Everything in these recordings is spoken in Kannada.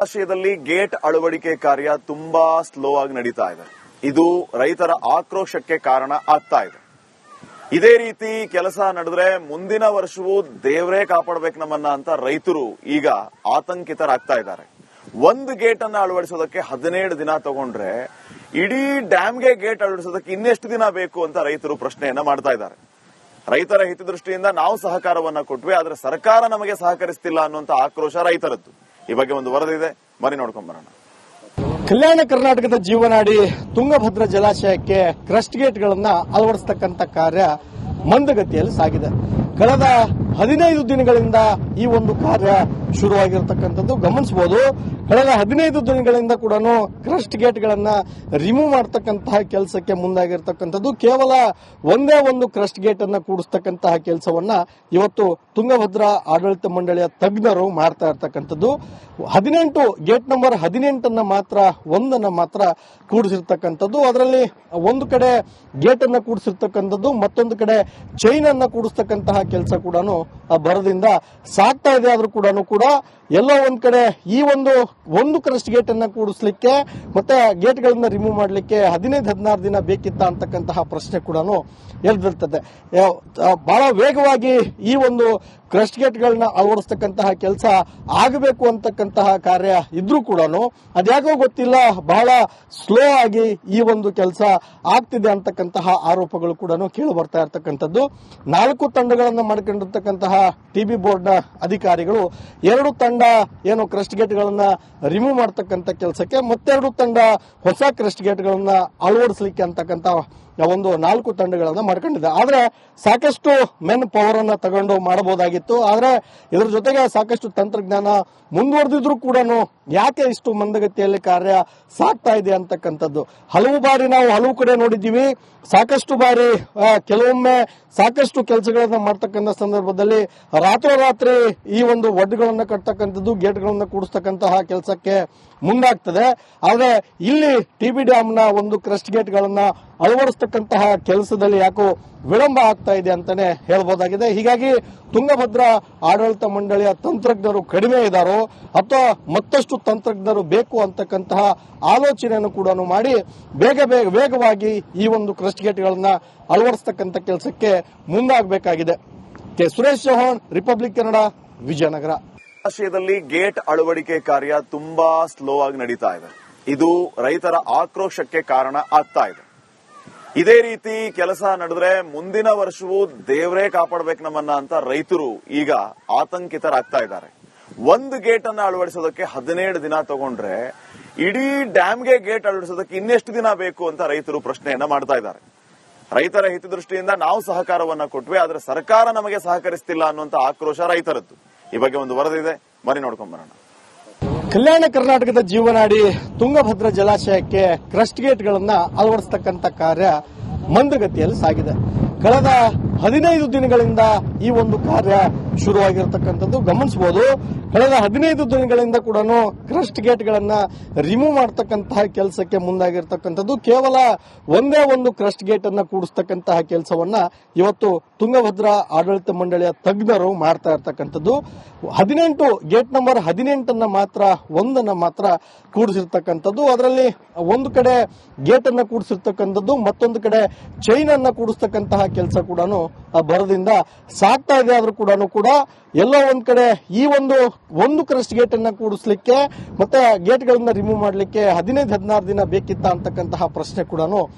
ರಾಷ್ಟ್ರೀಯದಲ್ಲಿ ಗೇಟ್ ಅಳವಡಿಕೆ ಕಾರ್ಯ ತುಂಬಾ ಸ್ಲೋ ಆಗಿ ನಡೀತಾ ಇದೆ. ಇದು ರೈತರ ಆಕ್ರೋಶಕ್ಕೆ ಕಾರಣ ಆಗ್ತಾ ಇದೆ. ಇದೇ ರೀತಿ ಕೆಲಸ ನಡೆದ್ರೆ ಮುಂದಿನ ವರ್ಷವೂ ದೇವರೇ ಕಾಪಾಡಬೇಕು ನಮ್ಮನ್ನ ಅಂತ ರೈತರು ಈಗ ಆತಂಕಿತರಾಗ್ತಾ ಇದ್ದಾರೆ. ಒಂದು ಗೇಟ್ ಅನ್ನ ಅಳವಡಿಸೋದಕ್ಕೆ 17 ದಿನ ತಗೊಂಡ್ರೆ ಇಡೀ ಡ್ಯಾಂಗೆ ಗೇಟ್ ಅಳವಡಿಸೋದಕ್ಕೆ ಇನ್ನೆಷ್ಟು ದಿನ ಬೇಕು ಅಂತ ರೈತರು ಪ್ರಶ್ನೆಯನ್ನ ಮಾಡ್ತಾ ಇದ್ದಾರೆ. ರೈತರ ಹಿತದೃಷ್ಟಿಯಿಂದ ನಾವು ಸಹಕಾರವನ್ನ ಕೊಟ್ವಿ, ಆದ್ರೆ ಸರ್ಕಾರ ನಮಗೆ ಸಹಕರಿಸ್ತಿಲ್ಲ ಅನ್ನುವಂತ ಆಕ್ರೋಶ ರೈತರದ್ದು. ಈ ಬಗ್ಗೆ ಒಂದು ವರದಿ ಇದೆ, ಬನ್ನಿ ನೋಡ್ಕೊಂಡ್ ಬರೋಣ. ಕಲ್ಯಾಣ ಕರ್ನಾಟಕದ ಜೀವನಾಡಿ ತುಂಗಭದ್ರಾ ಜಲಾಶಯಕ್ಕೆ ಕ್ರಸ್ಟ್ ಗೇಟ್ಗಳನ್ನು ಅಳವಡಿಸತಕ್ಕಂಥ ಕಾರ್ಯ ಮಂದಗತಿಯಲ್ಲಿ ಸಾಗಿದೆ. ಕಳೆದ 15 ದಿನಗಳಿಂದ ಈ ಒಂದು ಕಾರ್ಯ ಶುರುವಾಗಿರತಕ್ಕಂಥದ್ದು ಗಮನಿಸಬಹುದು. ಕಳೆದ 15 ದಿನಗಳಿಂದ ಕೂಡ ಕ್ರಸ್ಟ್ ಗೇಟ್ಗಳನ್ನ ರಿಮೂವ್ ಮಾಡತಕ್ಕಂತಹ ಕೆಲಸಕ್ಕೆ ಮುಂದಾಗಿರ್ತಕ್ಕಂಥದ್ದು. ಕೇವಲ ಒಂದೇ ಒಂದು ಕ್ರಸ್ಟ್ ಗೇಟ್ ಅನ್ನ ಕೂಡಿಸ್ತಕ್ಕಂತಹ ಕೆಲಸವನ್ನ ಇವತ್ತು ತುಂಗಭದ್ರಾ ಆಡಳಿತ ಮಂಡಳಿಯ ತಜ್ಞರು ಮಾಡ್ತಾ ಇರ್ತಕ್ಕಂಥದ್ದು. 18 ಗೇಟ್ ನಂಬರ್ 18 ಒಂದನ್ನ ಮಾತ್ರ ಕೂಡಿಸಿರ್ತಕ್ಕಂಥದ್ದು. ಅದರಲ್ಲಿ ಒಂದು ಕಡೆ ಗೇಟ್ ಅನ್ನ ಕೂಡಿಸಿರ್ತಕ್ಕಂಥದ್ದು, ಮತ್ತೊಂದು ಕಡೆ ಚೈನ್ ಅನ್ನ ಕೂಡಿಸ್ತಕ್ಕಂತಹ ಕೆಲಸ ಕೂಡ ಭರದಿಂದ ಸಾಗ್ತಾ ಇದೆ. ಆದ್ರೂ ಕೂಡ ಎಲ್ಲೋ ಒಂದ್ ಕಡೆ ಈ ಒಂದು ಕ್ರಸ್ಟ್ ಗೇಟ್ ಅನ್ನ ಕೂಡಿಸ್ಲಿಕ್ಕೆ ಮತ್ತೆ ಗೇಟ್ ಗಳನ್ನ ರಿಮೂವ್ ಮಾಡಲಿಕ್ಕೆ 15-16 ದಿನ ಬೇಕಿತ್ತ ಅಂತಕ್ಕಂತಹ ಪ್ರಶ್ನೆ ಕೂಡ ಎದ್ದಿರ್ತದೆ. ಬಹಳ ವೇಗವಾಗಿ ಈ ಒಂದು ಕ್ರಸ್ಟ್ ಗೇಟ್ ಗಳನ್ನ ಅಳವಡಿಸ್ತಕ್ಕಂತಹ ಕೆಲಸ ಆಗಬೇಕು ಅಂತಕ್ಕಂತಹ ಕಾರ್ಯ ಇದ್ರೂ ಕೂಡ ಅದ್ಯಾಕೋ ಗೊತ್ತಿಲ್ಲ, ಬಹಳ ಸ್ಲೋ ಆಗಿ ಈ ಒಂದು ಕೆಲಸ ಆಗ್ತಿದೆ ಅಂತಕ್ಕಂತಹ ಆರೋಪಗಳು ಕೂಡ ಕೇಳಿ ಬರ್ತಾ ಇರ್ತಕ್ಕಂಥದ್ದು. 4 ತಂಡಗಳನ್ನ ಮಾಡ್ಕೊಂಡಿರ್ತಕ್ಕಂತಹ ಟಿಬಿ ಬೋರ್ಡ್ ನ ಅಧಿಕಾರಿಗಳು 2 ತಂಡ ಏನು ಕ್ರಸ್ಟ್ ಗೇಟ್ ಗಳನ್ನ ರಿಮೂವ್ ಮಾಡತಕ್ಕಂತ ಕೆಲಸಕ್ಕೆ, ಮತ್ತೆರಡು ತಂಡ ಹೊಸ ಕ್ರಸ್ಟ್ ಗೇಟ್ ಗಳನ್ನ ಅಳವಡಿಸಲಿಕ್ಕೆ ಅಂತಕ್ಕಂತ ಒಂದು 4 ತಂಡಗಳನ್ನ ಮಾಡ್ಕೊಂಡಿದೆ. ಆದ್ರೆ ಸಾಕಷ್ಟು ಮೆನ್ ಪವರ್ ಅನ್ನ ತಗೊಂಡು ಮಾಡಬಹುದಾಗಿತ್ತು. ಆದ್ರೆ ಇದರ ಜೊತೆಗೆ ಸಾಕಷ್ಟು ತಂತ್ರಜ್ಞಾನ ಮುಂದುವರೆದಿದ್ರು ಕೂಡ ಯಾಕೆ ಇಷ್ಟು ಮಂದಗತಿಯಲ್ಲಿ ಕಾರ್ಯ ಸಾಗ್ತಾ ಇದೆ ಅಂತಕ್ಕಂಥದ್ದು ಹಲವು ಬಾರಿ ನಾವು ಹಲವು ಕಡೆ ನೋಡಿದ್ದೀವಿ. ಸಾಕಷ್ಟು ಬಾರಿ ಕೆಲವೊಮ್ಮೆ ಸಾಕಷ್ಟು ಕೆಲಸಗಳನ್ನ ಮಾಡ್ತಕ್ಕಂಥ ಸಂದರ್ಭದಲ್ಲಿ ರಾತ್ರೋರಾತ್ರಿ ಈ ಒಂದು ಒಡ್ಡುಗಳನ್ನ ಕಟ್ತಕ್ಕಂಥದ್ದು, ಗೇಟ್ಗಳನ್ನ ಕೂಡಿಸ್ತಕ್ಕಂತಹ ಕೆಲಸಕ್ಕೆ ಮುಂದಾಗ್ತದೆ. ಆದ್ರೆ ಇಲ್ಲಿ ಟಿಬಿ ಡ್ಯಾಮ್ ನ ಒಂದು ಕ್ರಸ್ಟ್ ಗೇಟ್ ಗಳನ್ನ ಅಳವಡಿಸ್ತಕ್ಕಂತಹ ಕೆಲಸದಲ್ಲಿ ಯಾಕೋ ವಿಳಂಬ ಆಗ್ತಾ ಇದೆ ಅಂತಾನೆ ಹೇಳ್ಬೋದಾಗಿದೆ. ಹೀಗಾಗಿ ತುಂಗಭದ್ರಾ ಆಡಳಿತ ಮಂಡಳಿಯ ತಂತ್ರಜ್ಞರು ಕಡಿಮೆ ಇದ್ದಾರೋ ಅಥವಾ ಮತ್ತಷ್ಟು ತಂತ್ರಜ್ಞರು ಬೇಕು ಅಂತಕ್ಕಂತಹ ಆಲೋಚನೆಯನ್ನು ಕೂಡ ಮಾಡಿ ವೇಗವಾಗಿ ಈ ಒಂದು ಕ್ರಸ್ಟ್ ಗೇಟ್ ಗಳನ್ನ ಅಳವಡಿಸ್ತಕ್ಕಂಥ ಕೆಲಸಕ್ಕೆ ಮುಂದಾಗಬೇಕಾಗಿದೆ. ಸುರೇಶ್ ಚೌಹಾಣ್, ರಿಪಬ್ಲಿಕ್ ಕನ್ನಡ, ವಿಜಯನಗರ. ರಾಷ್ಟ್ರೀಯದಲ್ಲಿ ಗೇಟ್ ಅಳವಡಿಕೆ ಕಾರ್ಯ ತುಂಬಾ ಸ್ಲೋ ಆಗಿ ನಡೀತಾ ಇದೆ. ಇದು ರೈತರ ಆಕ್ರೋಶಕ್ಕೆ ಕಾರಣ ಆಗ್ತಾ ಇದೆ. ಇದೇ ರೀತಿ ಕೆಲಸ ನಡೆದ್ರೆ ಮುಂದಿನ ವರ್ಷವೂ ದೇವರೇ ಕಾಪಾಡಬೇಕು ನಮ್ಮನ್ನ ಅಂತ ರೈತರು ಈಗ ಆತಂಕಿತರಾಗ್ತಾ ಇದ್ದಾರೆ. ಒಂದು ಗೇಟ್ ಅನ್ನ ಅಳವಡಿಸೋದಕ್ಕೆ 17 ದಿನ ತಗೊಂಡ್ರೆ ಇಡೀ ಡ್ಯಾಂಗೆ ಗೇಟ್ ಅಳವಡಿಸೋದಕ್ಕೆ ಇನ್ನೆಷ್ಟು ದಿನ ಬೇಕು ಅಂತ ರೈತರು ಪ್ರಶ್ನೆಯನ್ನ ಮಾಡ್ತಾ ಇದ್ದಾರೆ. ರೈತರ ಹಿತದೃಷ್ಟಿಯಿಂದ ನಾವು ಸಹಕಾರವನ್ನ ಕೊಟ್ವಿ, ಆದ್ರೆ ಸರ್ಕಾರ ನಮಗೆ ಸಹಕರಿಸ್ತಿಲ್ಲ ಅನ್ನುವಂತ ಆಕ್ರೋಶ ರೈತರದ್ದು. ಈ ಬಗ್ಗೆ ಒಂದು ವರದಿ ಇದೆ, ಬನ್ನಿ ನೋಡ್ಕೊಂಡ್ ಬರೋಣ. ಕಲ್ಯಾಣ ಕರ್ನಾಟಕದ ಜೀವನಾಡಿ ತುಂಗಭದ್ರಾ ಜಲಾಶಯಕ್ಕೆ ಕ್ರಸ್ಟ್ ಗೇಟ್ ಗಳನ್ನ ಅಳವಡಿಸತಕ್ಕಂತ ಕಾರ್ಯ ಮಂದಗತಿಯಲ್ಲಿ ಸಾಗಿದೆ. ಕಳೆದ 15 ದಿನಗಳಿಂದ ಈ ಒಂದು ಕಾರ್ಯ ಶುರುವಾಗಿರತಕ್ಕಂಥದ್ದು ಗಮನಿಸಬಹುದು. ಕಳೆದ 15 ದಿನಗಳಿಂದ ಕೂಡ ಕ್ರಸ್ಟ್ ಗೇಟ್ ಗಳನ್ನ ರಿಮೂವ್ ಮಾಡತಕ್ಕಂತಹ ಕೆಲಸಕ್ಕೆ ಮುಂದಾಗಿರ್ತಕ್ಕಂಥದ್ದು. ಕೇವಲ ಒಂದೇ ಒಂದು ಕ್ರಸ್ಟ್ ಗೇಟ್ ಅನ್ನ ಕೂಡಿಸ್ತಕ್ಕಂತಹ ಕೆಲಸವನ್ನ ಇವತ್ತು ತುಂಗಭದ್ರಾ ಆಡಳಿತ ಮಂಡಳಿಯ ತಜ್ಞರು ಮಾಡ್ತಾ ಇರ್ತಕ್ಕಂಥದ್ದು. 18 ಗೇಟ್ ನಂಬರ್ 18 ಒಂದನ್ನ ಮಾತ್ರ ಕೂಡಿಸಿರ್ತಕ್ಕಂಥದ್ದು. ಅದರಲ್ಲಿ ಒಂದು ಕಡೆ ಗೇಟ್ ಅನ್ನ ಕೂಡಿಸಿರ್ತಕ್ಕಂಥದ್ದು, ಮತ್ತೊಂದು ಕಡೆ ಚೈನ್ ಅನ್ನ ಕೂಡಿಸ್ತಕ್ಕಂತಹ ಕೆಲಸ ಕೂಡ ಭರದಿಂದ ಸಾಗ್ತಾ ಇದೆ. ಆದ್ರೂ ಕೂಡ ಎಲ್ಲೋ ಒಂದ್ ಕಡೆ ಈ ಒಂದು ಕ್ರಸ್ಟ್ ಗೇಟ್ ಅನ್ನ ಕೂಡಿಸ್ಲಿಕ್ಕೆ ಮತ್ತೆ ಗೇಟ್ ಗಳನ್ನ ರಿಮೂವ್ ಮಾಡಲಿಕ್ಕೆ 15-16 ದಿನ ಬೇಕಿತ್ತ ಅಂತಕ್ಕಂತಹ ಪ್ರಶ್ನೆ ಕೂಡ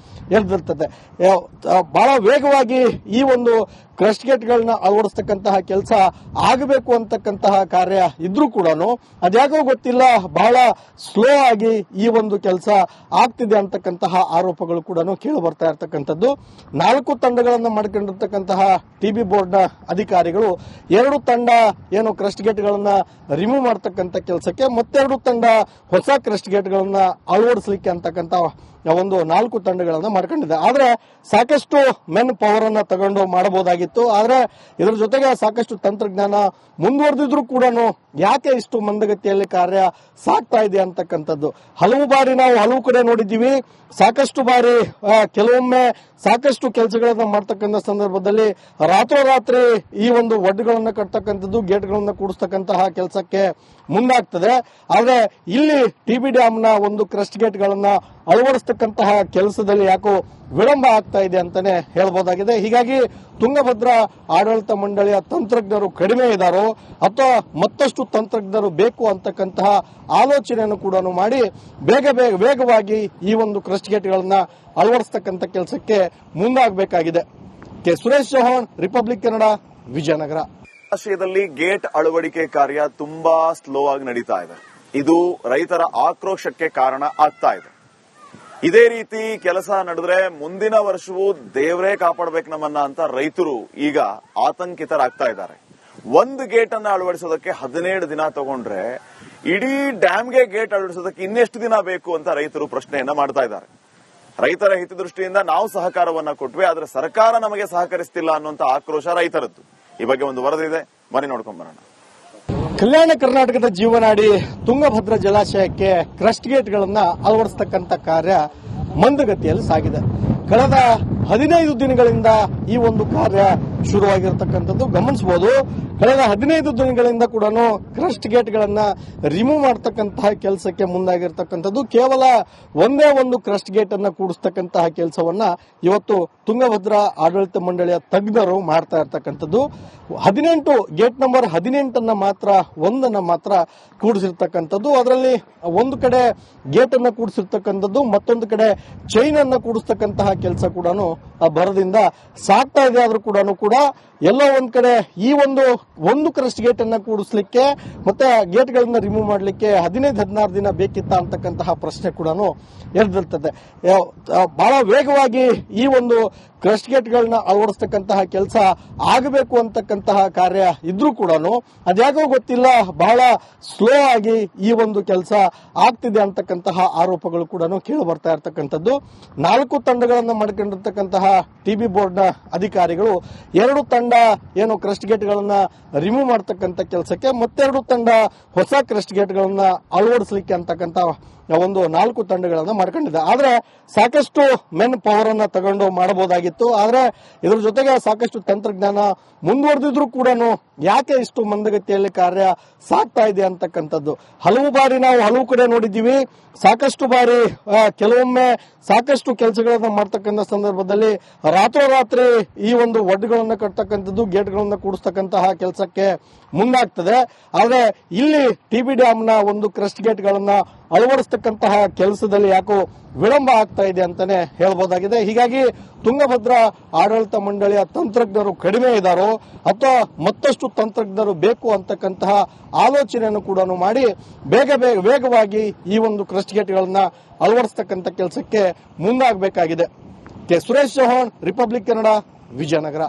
ಎದ್ದಿರ್ತದೆ. ಬಹಳ ವೇಗವಾಗಿ ಈ ಒಂದು ಕ್ರಸ್ಟ್ ಗೇಟ್ ಗಳನ್ನ ಅಳವಡಿಸ್ತಕ್ಕಂತಹ ಕೆಲಸ ಆಗಬೇಕು ಅಂತಕ್ಕಂತಹ ಕಾರ್ಯ ಇದ್ರೂ ಕೂಡ ಅದ್ಯಾಕೋ ಗೊತ್ತಿಲ್ಲ, ಬಹಳ ಸ್ಲೋ ಆಗಿ ಈ ಒಂದು ಕೆಲಸ ಆಗ್ತಿದೆ ಅಂತಕ್ಕಂತಹ ಆರೋಪಗಳು ಕೂಡ ಕೇಳಿ ಬರ್ತಾ ಇರ್ತಕ್ಕಂಥದ್ದು. 4 ತಂಡಗಳನ್ನ ಮಾಡ್ಕೊಂಡಿರ್ತಕ್ಕಂತಹ ಟಿಬಿ ಬೋರ್ಡ್ ನ ಅಧಿಕಾರಿಗಳು 2 ತಂಡ ಏನು ಕ್ರಸ್ಟ್ ಗೇಟ್ ಗಳನ್ನ ರಿಮೂವ್ ಮಾಡತಕ್ಕಂತ ಕೆಲಸಕ್ಕೆ, ಮತ್ತೆರಡು ತಂಡ ಹೊಸ ಕ್ರಸ್ಟ್ ಗೇಟ್ ಗಳನ್ನ ಅಳವಡಿಸಲಿಕ್ಕೆ ಅಂತಕ್ಕಂತ ಒಂದು 4 ತಂಡಗಳನ್ನ ಮಾಡ್ಕೊಂಡಿದೆ. ಆದ್ರೆ ಸಾಕಷ್ಟು ಮೆನ್ ಪವರ್ ಅನ್ನ ತಗೊಂಡು ಮಾಡಬಹುದಾಗಿತ್ತು. ಆದ್ರೆ ಇದರ ಜೊತೆಗೆ ಸಾಕಷ್ಟು ತಂತ್ರಜ್ಞಾನ ಮುಂದುವರೆದಿದ್ರು ಕೂಡ ಯಾಕೆ ಇಷ್ಟು ಮಂದಗತಿಯಲ್ಲಿ ಕಾರ್ಯ ಸಾಗ್ತಾ ಇದೆ ಅಂತಕ್ಕಂಥದ್ದು ಹಲವು ಬಾರಿ ನಾವು ಹಲವು ಕಡೆ ನೋಡಿದ್ದೀವಿ. ಸಾಕಷ್ಟು ಬಾರಿ ಕೆಲವೊಮ್ಮೆ ಸಾಕಷ್ಟು ಕೆಲಸಗಳನ್ನ ಮಾಡ್ತಕ್ಕಂಥ ಸಂದರ್ಭದಲ್ಲಿ ರಾತ್ರೋರಾತ್ರಿ ಈ ಒಂದು ಒಡ್ಡುಗಳನ್ನ ಕಟ್ತಕ್ಕಂಥದ್ದು, ಗೇಟ್ಗಳನ್ನ ಕೂಡಿಸ್ತಕ್ಕಂತಹ ಕೆಲಸಕ್ಕೆ ಮುಂದಾಗ್ತದೆ. ಆದ್ರೆ ಇಲ್ಲಿ ಟಿಬಿ ಡ್ಯಾಂನ ಒಂದು ಕ್ರಸ್ಟ್ ಗೇಟ್ಗಳನ್ನ ಅಳವಡಿಸ್ತಕ್ಕಂತಹ ಕೆಲಸದಲ್ಲಿ ಯಾಕೋ ವಿಳಂಬ ಆಗ್ತಾ ಇದೆ ಅಂತಾನೆ ಹೇಳ್ಬೋದಾಗಿದೆ. ಹೀಗಾಗಿ ತುಂಗಭದ್ರಾ ಆಡಳಿತ ಮಂಡಳಿಯ ತಂತ್ರಜ್ಞರು ಕಡಿಮೆ ಇದ್ದಾರೋ ಅಥವಾ ಮತ್ತಷ್ಟು ತಂತ್ರಜ್ಞರು ಬೇಕು ಅಂತಕ್ಕಂತಹ ಆಲೋಚನೆಯನ್ನು ಕೂಡ ಮಾಡಿ ವೇಗವಾಗಿ ಈ ಒಂದು ಕ್ರಸ್ಟ್ ಗೇಟ್ಗಳನ್ನ ಅಳವಡಿಸ್ತಕ್ಕಂಥ ಕೆಲಸಕ್ಕೆ ಮುಂದಾಗಬೇಕಾಗಿದೆ. K Suresh Chauhan, Republic Kannada, Vijayanagar. ಜಲಾಶಯದಲ್ಲಿ ಗೇಟ್ ಅಳವಡಿಕೆ ಕಾರ್ಯ ತುಂಬಾ ಸ್ಲೋ ಆಗಿ ನಡೀತಾ ಇದೆ. ಇದು ರೈತರ ಆಕ್ರೋಶಕ್ಕೆ ಕಾರಣ ಆಗ್ತಾ ಇದೆ. ಇದೇ ರೀತಿ ಕೆಲಸ ನಡೆದ್ರೆ ಮುಂದಿನ ವರ್ಷವೂ ದೇವರೇ ಕಾಪಾಡಬೇಕು ನಮ್ಮನ್ನ ಅಂತ ರೈತರು ಈಗ ಆತಂಕಿತರಾಗ್ತಾ ಇದ್ದಾರೆ. ಒಂದು ಗೇಟ್ ಅನ್ನ ಅಳವಡಿಸೋದಕ್ಕೆ 17 ದಿನ ತಗೊಂಡ್ರೆ ಇಡೀ ಡ್ಯಾಂಗೆ ಗೇಟ್ ಅಳವಡಿಸೋದಕ್ಕೆ ಇನ್ನೆಷ್ಟು ದಿನ ಬೇಕು ಅಂತ ರೈತರು ಪ್ರಶ್ನೆಯನ್ನ ಮಾಡ್ತಾ ಇದ್ದಾರೆ. ರೈತರ ಹಿತದೃಷ್ಟಿಯಿಂದ ನಾವು ಸಹಕಾರವನ್ನ ಕೊಟ್ವಿ, ಆದ್ರೆ ಸರ್ಕಾರ ನಮಗೆ ಸಹಕರಿಸ್ತಿಲ್ಲ ಅನ್ನುವಂತ ಆಕ್ರೋಶ ರೈತರದ್ದು. ಈ ಬಗ್ಗೆ ಒಂದು ವರದಿ ಇದೆ, ಬನ್ನಿ ನೋಡ್ಕೊಂಡ್ ಬರೋಣ. ಕಲ್ಯಾಣ ಕರ್ನಾಟಕದ ಜೀವನಾಡಿ ತುಂಗಭದ್ರಾ ಜಲಾಶಯಕ್ಕೆ ಕ್ರಸ್ಟ್ ಗೇಟ್ಗಳನ್ನ ಅಳವಡಿಸತಕ್ಕಂಥ ಕಾರ್ಯ ಮಂದಗತಿಯಲ್ಲಿ ಸಾಗಿದೆ. ಕಳೆದ 15 ದಿನಗಳಿಂದ ಈ ಒಂದು ಕಾರ್ಯ ಶುರುವಾಗಿರತಕ್ಕಂಥದ್ದು ಗಮನಿಸಬಹುದು. ಕಳೆದ 15 ದಿನಗಳಿಂದ ಕೂಡ ಕ್ರಸ್ಟ್ ಗೇಟ್ಗಳನ್ನ ರಿಮೂವ್ ಮಾಡತಕ್ಕಂತಹ ಕೆಲಸಕ್ಕೆ ಮುಂದಾಗಿರ್ತಕ್ಕಂಥದ್ದು. ಕೇವಲ ಒಂದೇ ಒಂದು ಕ್ರಸ್ಟ್ ಗೇಟ್ ಅನ್ನ ಕೂಡಿಸ್ತಕ್ಕಂತಹ ಕೆಲಸವನ್ನ ಇವತ್ತು ತುಂಗಭದ್ರಾ ಆಡಳಿತ ಮಂಡಳಿಯ ತಜ್ಞರು ಮಾಡ್ತಾ ಇರ್ತಕ್ಕಂಥದ್ದು. 18 ಗೇಟ್ ನಂಬರ್ 18 ಒಂದನ್ನ ಮಾತ್ರ ಕೂಡಿಸಿರ್ತಕ್ಕಂಥದ್ದು. ಅದರಲ್ಲಿ ಒಂದು ಕಡೆ ಗೇಟ್ ಅನ್ನ ಕೂಡಿಸಿರ್ತಕ್ಕಂಥದ್ದು, ಮತ್ತೊಂದು ಕಡೆ ಚೈನ್ ಅನ್ನ ಕೂಡಿಸ್ತಕ್ಕಂತಹ ಕೆಲಸ ಕೂಡ ಭರದಿಂದ ಸಾಗ್ತಾ ಇದೆ. ಆದ್ರೂ ಕೂಡ ಎಲ್ಲೋ ಒಂದ್ ಕಡೆ ಈ ಒಂದು ಕ್ರಸ್ಟ್ ಗೇಟ್ ಅನ್ನ ಕೂಡಿಸ್ಲಿಕ್ಕೆ ಮತ್ತೆ ಗೇಟ್ ಗಳನ್ನ ರಿಮೂವ್ ಮಾಡಲಿಕ್ಕೆ 15-16 ದಿನ ಬೇಕಿತ್ತ ಅಂತಕ್ಕಂತಹ ಪ್ರಶ್ನೆ ಕೂಡ ಎದ್ದಿರ್ತದೆ. ಬಹಳ ವೇಗವಾಗಿ ಈ ಒಂದು ಕ್ರಸ್ಟ್ ಗೇಟ್ ಗಳನ್ನ ಅಳವಡಿಸ್ತಕ್ಕಂತಹ ಕೆಲಸ ಆಗಬೇಕು ಅಂತಕ್ಕಂತಹ ಕಾರ್ಯ ಇದ್ರೂ ಕೂಡ ಅದ್ಯಾಕೋ ಗೊತ್ತಿಲ್ಲ, ಬಹಳ ಸ್ಲೋ ಆಗಿ ಈ ಒಂದು ಕೆಲಸ ಆಗ್ತಿದೆ ಅಂತಕ್ಕಂತಹ ಆರೋಪಗಳು ಕೂಡ ಕೇಳಿ ಬರ್ತಾ ಇರ್ತಕ್ಕಂಥದ್ದು. 4 ತಂಡಗಳನ್ನ ಮಾಡ್ಕೊಂಡಿರ್ತಕ್ಕಂತಹ ಟಿಬಿ ಬೋರ್ಡ್ನ ಅಧಿಕಾರಿಗಳು 2 ತಂಡ ಏನು ಕ್ರಸ್ಟ್ ಗೇಟ್ ಗಳನ್ನ ರಿಮೂವ್ ಮಾಡತಕ್ಕಂತ ಕೆಲಸಕ್ಕೆ, ಮತ್ತೆರಡು ತಂಡ ಹೊಸ ಕ್ರಸ್ಟ್ ಗೇಟ್ ಗಳನ್ನ ಅಳವಡಿಸಲಿಕ್ಕೆ ಅಂತಕ್ಕಂತ ಒಂದು 4 ತಂಡಗಳನ್ನ ಮಾಡ್ಕೊಂಡಿದೆ. ಆದ್ರೆ ಸಾಕಷ್ಟು ಮೆನ್ ಪವರ್ ಅನ್ನ ತಗೊಂಡು ಮಾಡಬಹುದಾಗಿತ್ತು. ಆದ್ರೆ ಇದರ ಜೊತೆಗೆ ಸಾಕಷ್ಟು ತಂತ್ರಜ್ಞಾನ ಮುಂದುವರೆದಿದ್ರು ಕೂಡ ಯಾಕೆ ಇಷ್ಟು ಮಂದಗತಿಯಲ್ಲಿ ಕಾರ್ಯ ಸಾಗ್ತಾ ಇದೆ ಅಂತಕ್ಕಂಥದ್ದು ಹಲವು ಬಾರಿ ನಾವು ಹಲವು ಕಡೆ ನೋಡಿದ್ದೀವಿ. ಸಾಕಷ್ಟು ಬಾರಿ ಕೆಲವೊಮ್ಮೆ ಸಾಕಷ್ಟು ಕೆಲಸಗಳನ್ನ ಮಾಡ್ತಕ್ಕಂಥ ಸಂದರ್ಭದಲ್ಲಿ ರಾತ್ರೋರಾತ್ರಿ ಈ ಒಂದು ಒಡ್ಡುಗಳನ್ನ ಕಟ್ತಕ್ಕಂಥದ್ದು, ಗೇಟ್ಗಳನ್ನ ಕೂಡಿಸ್ತಕ್ಕಂತಹ ಕೆಲಸಕ್ಕೆ ಮುಂದಾಗ್ತದೆ. ಆದ್ರೆ ಇಲ್ಲಿ ಟಿಬಿ ಡ್ಯಾಂನ ಒಂದು ಕ್ರಸ್ಟ್ ಗೇಟ್ಗಳನ್ನ ಅಳವಡಿಸ್ತಕ್ಕಂತಹ ಕೆಲಸದಲ್ಲಿ ಯಾಕೋ ವಿಳಂಬ ಆಗ್ತಾ ಇದೆ ಅಂತಾನೆ ಹೇಳ್ಬೋದಾಗಿದೆ. ಹೀಗಾಗಿ ತುಂಗಭದ್ರಾ ಆಡಳಿತ ಮಂಡಳಿಯ ತಂತ್ರಜ್ಞರು ಕಡಿಮೆ ಇದ್ದಾರೋ ಅಥವಾ ಮತ್ತಷ್ಟು ತಂತ್ರಜ್ಞರು ಬೇಕು ಅಂತಕ್ಕಂತಹ ಆಲೋಚನೆಯನ್ನು ಕೂಡ ಮಾಡಿ ವೇಗವಾಗಿ ಈ ಒಂದು ಕ್ರಸ್ಟ್ ಗೇಟ್ಗಳನ್ನ ಅಳವಡಿಸ್ತಕ್ಕಂಥ ಕೆಲಸಕ್ಕೆ ಮುಂದಾಗಬೇಕಾಗಿದೆ. K Suresh Chauhan, Republic Kannada, Vijayanagara.